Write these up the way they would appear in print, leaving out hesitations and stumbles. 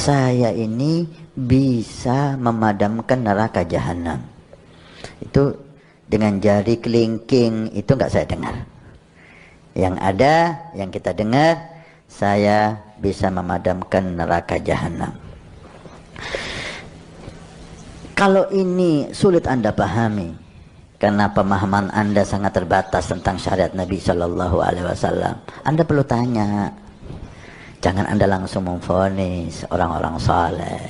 saya ini bisa memadamkan neraka jahanam. Itu dengan jari kelingking itu nggak saya dengar. Yang ada, yang kita dengar, saya bisa memadamkan neraka jahanam. Kalau ini sulit Anda pahami, karena pemahaman Anda sangat terbatas tentang syariat Nabi Shallallahu Alaihi Wasallam, Anda perlu tanya. Jangan Anda langsung memvonis orang-orang saleh.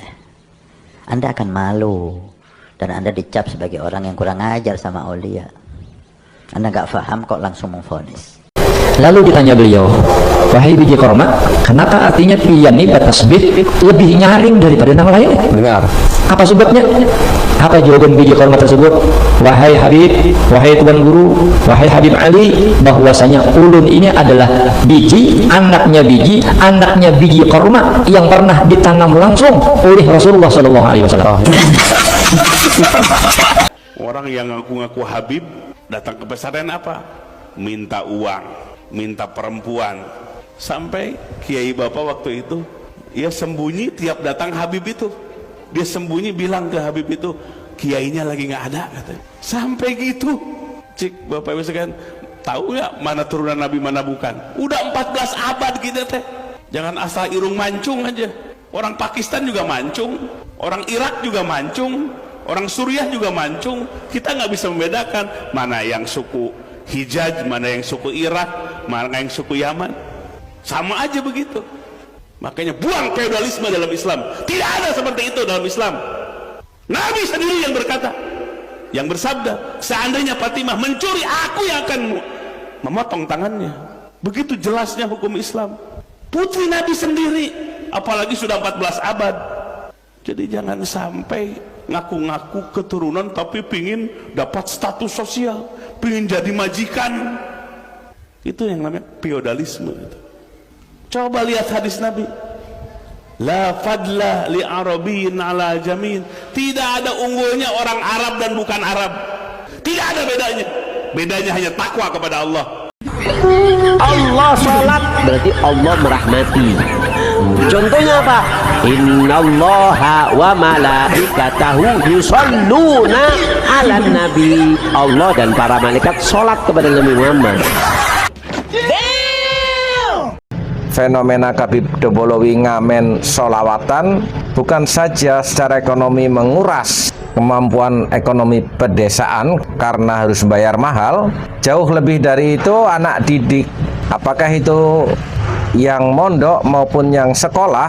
Anda akan malu dan Anda dicap sebagai orang yang kurang ajar sama aulia. Anda nggak paham kok langsung memvonis. Lalu ditanya beliau, wahai biji korma, kenapa artinya pian ini tasbih lebih nyaring daripada yang lain? Dengar. Apa sebabnya? Apa jawaban biji korma tersebut? Wahai Habib, wahai Tuan Guru, wahai Habib Ali, bahwasanya ulun ini adalah biji, anaknya biji korma yang pernah ditanam langsung oleh Rasulullah SAW. Orang yang ngaku-ngaku Habib datang ke pesantren apa? Minta uang, minta perempuan. Sampai Kiai Bapak waktu itu, ia sembunyi tiap datang Habib itu. Dia sembunyi bilang ke Habib itu, kiainya lagi nggak ada katanya. Sampai gitu. Cik Bapak Ibu sekalian, tahu ya mana turunan Nabi mana bukan? Udah 14 abad gitu teh. Jangan asal irung mancung aja. Orang Pakistan juga mancung, orang Irak juga mancung, orang Suriah juga mancung. Kita nggak bisa membedakan mana yang suku Hijaz, mana yang suku Irak, mana yang suku Yaman. Sama aja begitu. Makanya buang feodalisme dalam Islam. Tidak ada seperti itu dalam Islam. Nabi sendiri yang berkata, yang bersabda, seandainya Fatimah mencuri, aku yang akan memotong tangannya. Begitu jelasnya hukum Islam. Putri Nabi sendiri, apalagi sudah 14 abad. Jadi jangan sampai ngaku-ngaku keturunan tapi pingin dapat status sosial, pingin jadi majikan. Itu yang namanya feodalisme. Coba lihat hadis Nabi, la fadla li arabiyyin ala jamin. Tidak ada unggulnya orang Arab dan bukan Arab. Tidak ada bedanya. Bedanya hanya takwa kepada Allah. Allah sholat berarti Allah merahmati. Contohnya apa? Innallaha wa malaikatahu yusholluna ala nabi. Allah dan para malaikat sholat kepada Nabi Muhammad. Fenomena Habib Dobolowi ngamen solawatan bukan saja secara ekonomi menguras kemampuan ekonomi pedesaan karena harus bayar mahal, jauh lebih dari itu anak didik, apakah itu yang mondok maupun yang sekolah,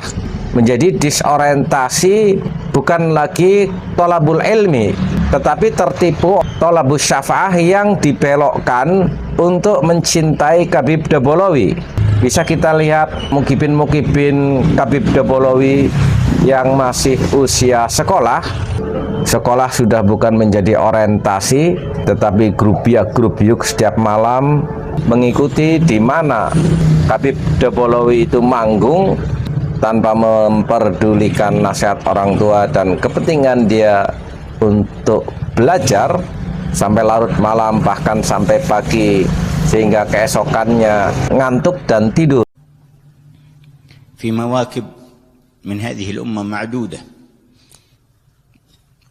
menjadi disorientasi bukan lagi tolabul ilmi tetapi tertipu tolabus syafa'ah yang dibelokkan untuk mencintai Habib Dobolowi. Bisa kita lihat mukibin-mukibin Habib Dobolowi yang masih usia sekolah. Sekolah sudah bukan menjadi orientasi, tetapi grup-grup setiap malam mengikuti di mana Habib Dobolowi itu manggung tanpa memperdulikan nasihat orang tua dan kepentingan dia untuk belajar sampai larut malam bahkan sampai pagi, sehingga keesokannya ngantuk dan tidur. في مواكب من هذه الأمة معدودة،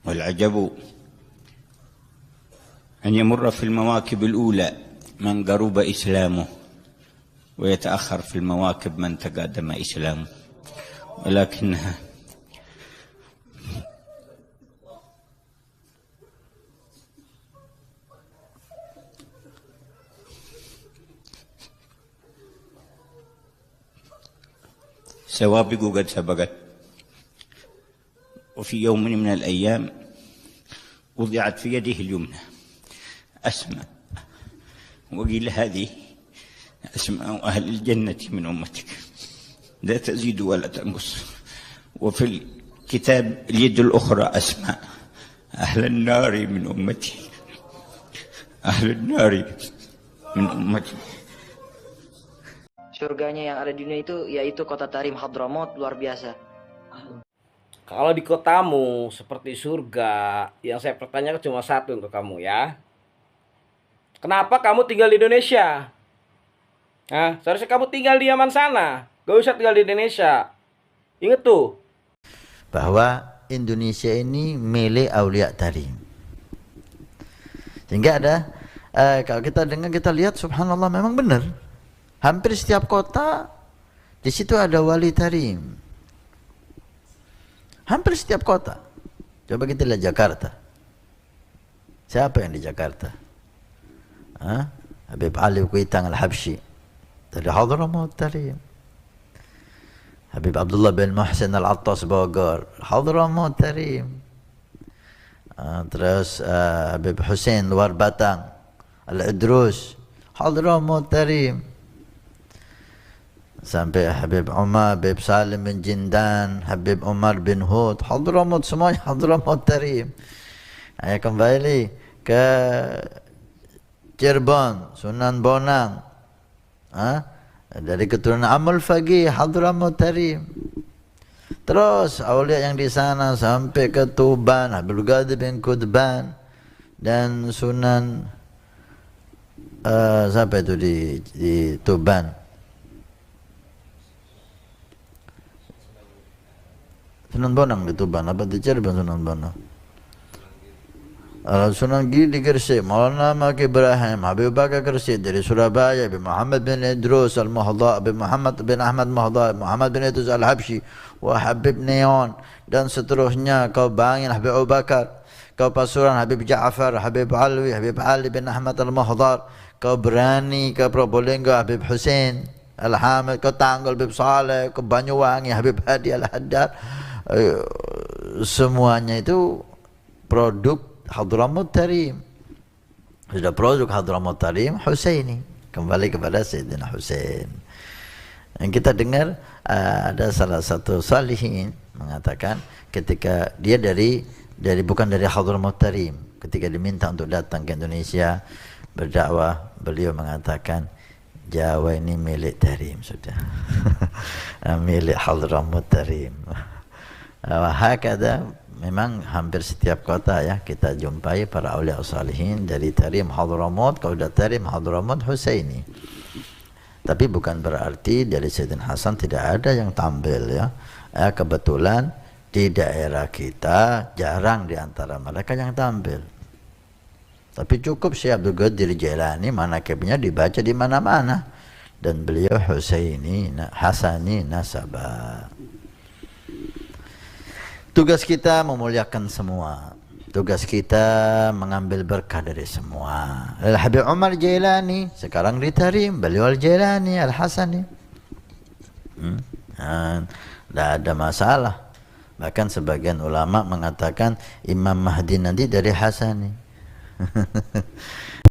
والعجب أن يمر في المواكب الأولى من قرب إسلامه ويتأخر في المواكب من تقدم إسلامه، ولكنها سوابق قد سبقت. وفي يوم من الأيام وضعت في يده اليمنى أسماء، وقيل هذه أسماء أهل الجنة من أمتك لا تزيد ولا تنقص. وفي الكتاب اليد الأخرى أسماء أهل النار من أمتي، أهل النار من أمتي. Surganya yang ada di dunia itu yaitu kota Tarim Hadramaut, luar biasa. Kalau di kotamu seperti surga, yang saya pertanyakan cuma satu untuk kamu ya. Kenapa kamu tinggal di Indonesia? Seharusnya kamu tinggal di Yaman sana. Gak usah tinggal di Indonesia. Ingat tuh, bahwa Indonesia ini milik Aulia Tarim. Sehingga ada kalau kita dengar, kita lihat, subhanallah, memang benar. Hampir setiap kota di situ ada wali tarim. Hampir setiap kota. Coba kita lihat Jakarta. Siapa yang di Jakarta? Habib Ali Kuitang Al-Habsyi dari Hadramaut Tarim. Habib Abdullah bin Muhsin Al-Attas Bogor, Hadramaut Tarim. Terus Habib Hussein Luar Batang Al-Idrus, Hadramaut Tarim. Sampai Habib Umar, Habib Salim bin Jindan, Habib Umar bin Hud, Hadramaut, semuanya Hadramaut Tarim. Saya kembali ke Cirebon, Sunan Bonang, dari keturunan Amul Faqih, Hadramaut Tarim. Terus awliya yang di sana sampai ke Tuban, Habib Qadir bin Qutban, dan Sunan siapa itu di Tuban? Sunan Bonang di Tuban, apa di Cirebon Sunan Bonang? Sunan Giri di Gresik, Maulana Maki Ibrahim, Habib Bakar Gresik dari Surabaya, Habib Muhammad bin Idrus Al-Muhdha, Habib Muhammad bin Ahmad Muhdha, Muhammad bin Idrus Al-Habsyi, wa Habib Neon, dan seterusnya. Kau Bangil, Habib Abu Bakar. Kau Pasuruan, Habib Ja'far, Habib Alwi, Habib Ali bin Ahmad Al-Muhdhar. Kau Berani, kau Probolinggo, Habib Hussein Al-Hamid. Kau Tanggul, Habib Saleh. Kau Banyuwangi, Habib Hadi Al-Haddad. Semuanya itu produk Hadramaut Tarim. Sudah produk Hadramaut Tarim Husaini. Kembali kepada Sayyidina Husain. Yang kita dengar ada salah satu salihin mengatakan ketika dia bukan dari Hadramaut Tarim, ketika diminta untuk datang ke Indonesia berdakwah, beliau mengatakan Jawa ini milik Tarim sudah. Milik Hadramaut Tarim. Hakada, memang hampir setiap kota ya kita jumpai para aulia salihin dari Tarim Hadramaut. Kalau udah Tarim Hadramaut Husaini. Tapi bukan berarti dari Sayyidina Hasan tidak ada yang tampil ya. Kebetulan di daerah kita jarang di antara mereka yang tampil. Tapi cukup Syekh Abdul Qadir Jailani, manaqibnya dibaca di mana-mana, dan beliau Husaini Hasani nasabah. Tugas kita memuliakan semua. Tugas kita mengambil berkah dari semua. Habib Umar Jailani sekarang di Tarim, beliau Al-Jailani Al-Hasani. Tidak ada masalah. Bahkan sebagian ulama mengatakan Imam Mahdi nanti dari Hasani.